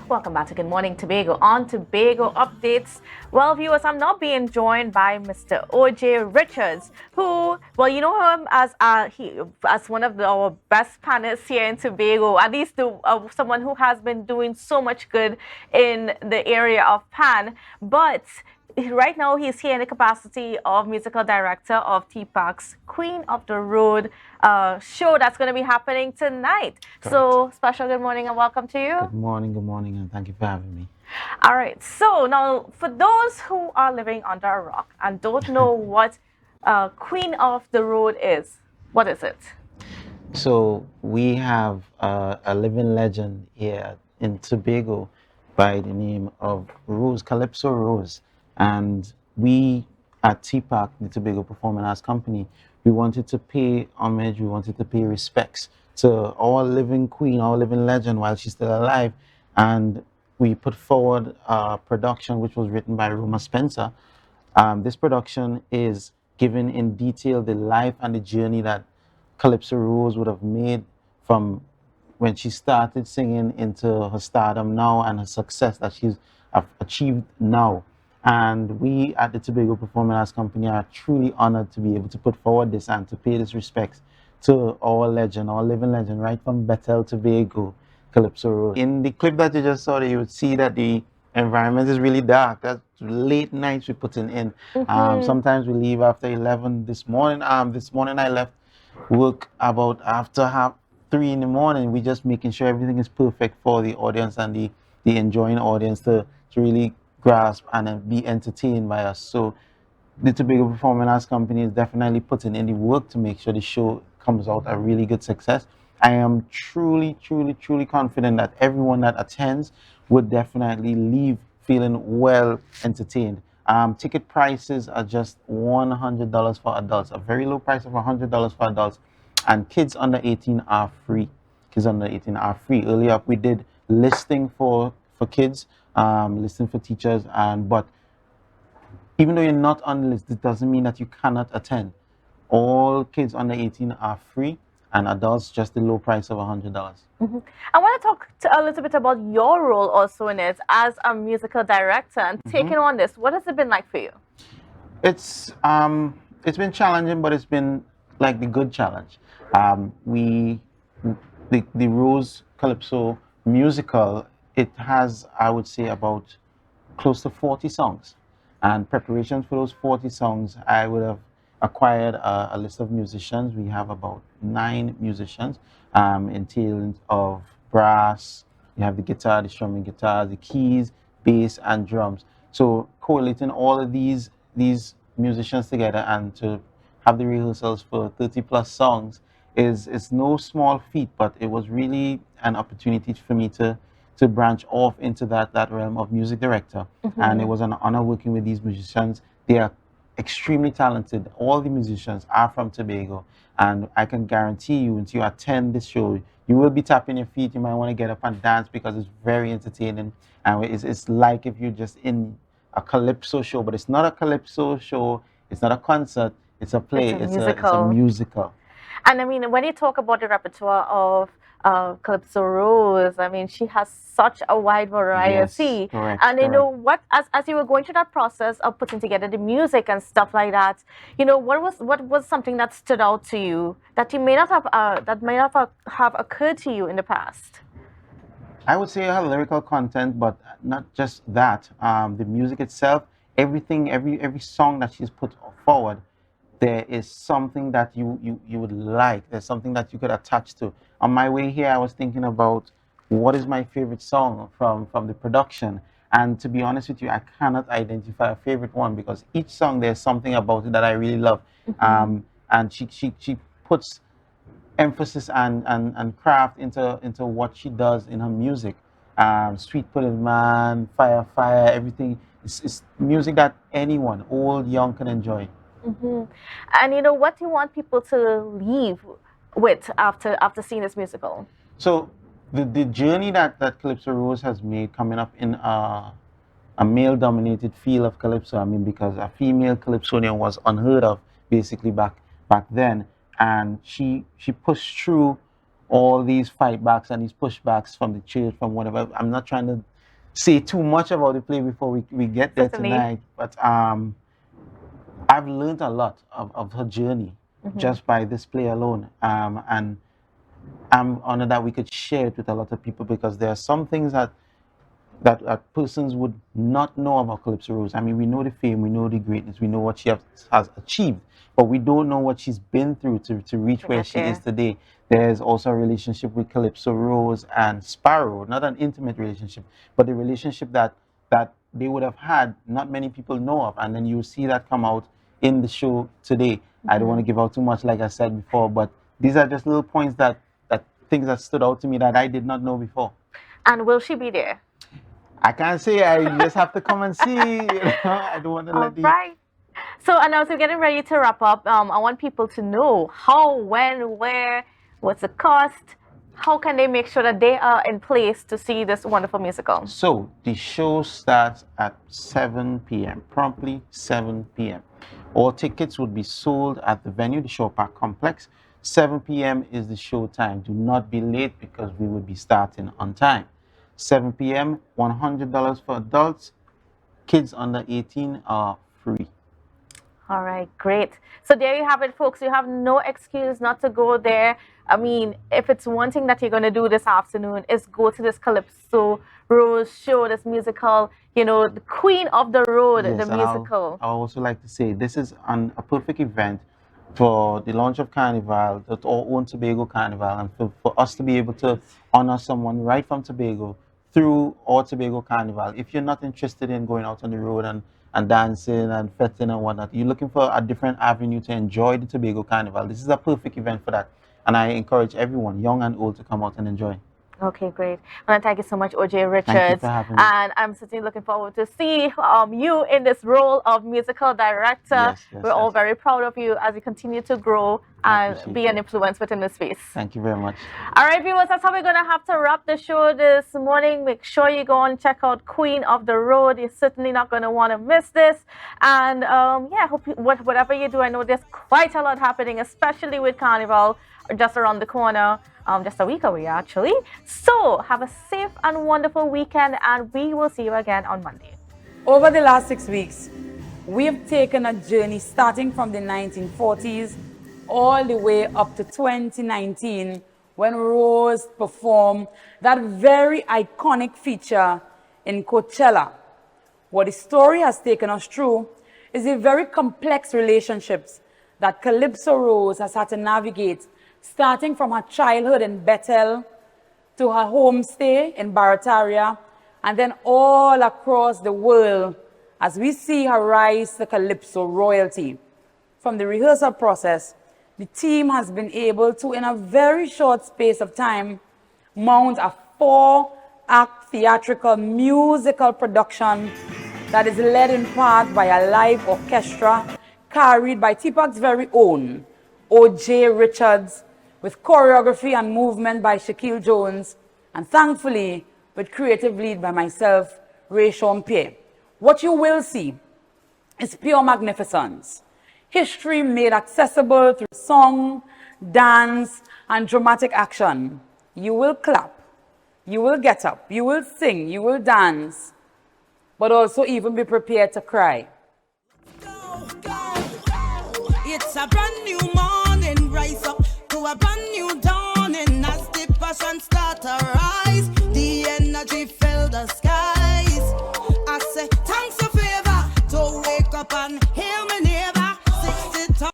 Welcome back to Good Morning Tobago. On Tobago Updates, well, viewers, I'm now being joined by Mr. Ojay Richards, who, well, you know him as as one of our best panelists here in Tobago. At least someone who has been doing so much good in the area of pan, but right now he's here in the capacity of musical director of TPAC's Queen of the Road show that's going to be happening tonight. Correct. So special good morning and welcome to you. Good morning, and thank you for having me. All right. So now, for those who are living under a rock and don't know what Queen of the Road is, what is it? So we have a living legend here in Tobago by the name of Rose, Calypso Rose. And we at TPAC, the Tobago Performing Arts Company, we wanted to pay homage, we wanted to pay respects to our living queen, our living legend while she's still alive. And we put forward a production which was written by Roma Spencer. This production is given in detail the life and the journey that Calypso Rose would have made from when she started singing into her stardom now and her success that she's achieved now. And we at the Tobago Performing Arts Company are truly honored to be able to put forward this and to pay this respects to our legend, our living legend, right from Bethel, Tobago, Calypso Rose. In the clip that you just saw, you would see that the environment is really dark. That's late nights we're putting in. Sometimes we leave after 11 this morning. This morning I left work about after half 3 in the morning. We just making sure everything is perfect for the audience and the enjoying audience to really grasp and be entertained by us. So the Tobago Performing Arts Company is definitely putting in the work to make sure the show comes out a really good success. I am truly, truly, truly confident that everyone that attends would definitely leave feeling well entertained. Ticket prices are just $100 for adults, a very low price of $100 for adults, and kids under 18 are free. Kids under 18 are free. Earlier up, we did listing for kids, listing for teachers, but even though you're not on the list, it doesn't mean that you cannot attend. All kids under 18 are free, and adults just the low price of $100. I want to talk a little bit about your role also in it as a musical director and taking on this. What has it been like for you? It's been challenging, but it's been like the good challenge. We the Rose Calypso musical, it has, I would say, about close to 40 songs. And preparations for those 40 songs, I would have acquired a list of musicians. We have about 9 musicians, entailing of brass. You have the guitar, the strumming guitar, the keys, bass, and drums. So collating all of these musicians together and to have the rehearsals for 30 plus songs is no small feat, but it was really an opportunity for me to branch off into that realm of music director. And it was an honor working with these musicians. They are extremely talented. All the musicians are from Tobago, and I can guarantee you, until you attend this show, you will be tapping your feet. You might want to get up and dance because it's very entertaining, and it's like if you're just in a calypso show, but it's not a calypso show. It's not a concert. It's a play. It's it's a musical. And I mean, when you talk about the repertoire of Calypso Rose, I mean, she has such a wide variety. Yes, correct, And you know correct. what, as you were going through that process of putting together the music and stuff like that, you know, what was something that stood out to you that you may not have have occurred to you in the past? I would say her lyrical content, but not just that. The music itself, everything, every song that she's put forward, there is something that you would like. There's something that you could attach to. On my way here, I was thinking about what is my favorite song from the production. And to be honest with you, I cannot identify a favorite one because each song there's something about it that I really love. And she puts emphasis and craft into what she does in her music. Sweet Pudding Man, Fire, everything. It's music that anyone, old, young, can enjoy. And you know, what do you want people to leave with after seeing this musical? So the journey that Calypso Rose has made coming up in a male-dominated field of calypso. I mean, because a female calypsonian was unheard of basically back then, and she pushed through all these fightbacks and these pushbacks from the church, from whatever. I'm not trying to say too much about the play before we get there Certainly. tonight. But I've learned a lot of her journey just by this play alone. And I'm honored that we could share it with a lot of people, because there are some things that persons would not know about Calypso Rose. I mean, we know the fame, we know the greatness, we know what she has achieved, but we don't know what she's been through to reach where she is today. There's also a relationship with Calypso Rose and Sparrow, not an intimate relationship, but the relationship that they would have had, not many people know of, and then you see that come out in the show today. I don't want to give out too much, like I said before, but these are just little points that things that stood out to me that I did not know before. And will she be there? I can't say. I just have to come and see. I don't want to let the... Right. So, and as we're getting ready to wrap up, I want people to know how, when, where, what's the cost, how can they make sure that they are in place to see this wonderful musical? So, the show starts at 7 p.m., promptly 7 p.m. All tickets would be sold at the venue, the Shore Park Complex. 7 p.m. is the show time. Do not be late, because we will be starting on time. 7 p.m., $100 for adults. Kids under 18 are free. All right, great. So there you have it, folks. You have no excuse not to go there. I mean, if it's one thing that you're going to do this afternoon, is go to this Calypso Rose show, this musical, you know, the Queen of the Road, Yes, the musical. I also like to say this is a perfect event for the launch of Carnival, our own Tobago Carnival, and for us to be able to honor someone right from Tobago through our Tobago Carnival. If you're not interested in going out on the road and dancing and fetting and whatnot, you're looking for a different avenue to enjoy the Tobago Carnival, this is a perfect event for that. And I encourage everyone, young and old, to come out and enjoy. Okay, great. Well, thank you so much, Ojay Richards. Thank you for having me. And I'm certainly looking forward to see you in this role of musical director. Yes, We're all very proud of you as you continue to grow and be an influence within the space. Thank you very much. All right, viewers, that's how we're going to have to wrap the show this morning. Make sure you go and check out Queen of the Road. You're certainly not going to want to miss this. And yeah, hope whatever you do, I know there's quite a lot happening, especially with Carnival just around the corner. Just a week away, actually. So have a safe and wonderful weekend, and we will see you again on Monday. Over the last 6 weeks, we have taken a journey starting from the 1940s all the way up to 2019, when Rose performed that very iconic feature in Coachella. What the story has taken us through is the very complex relationships that Calypso Rose has had to navigate, starting from her childhood in Bethel to her homestay in Barataria, and then all across the world as we see her rise to Calypso royalty. From the rehearsal process, the team has been able to, in a very short space of time, mount a 4-act theatrical musical production that is led in part by a live orchestra carried by Tupac's very own Ojay Richards, with choreography and movement by Shaquille Jones, and thankfully with creative lead by myself, Ray Champierre. What you will see is pure magnificence. History made accessible through song, dance, and dramatic action. You will clap, you will get up, you will sing, you will dance, but also even be prepared to cry. It's a brand new morning, rise up to a brand new dawning as the passion start to rise. The energy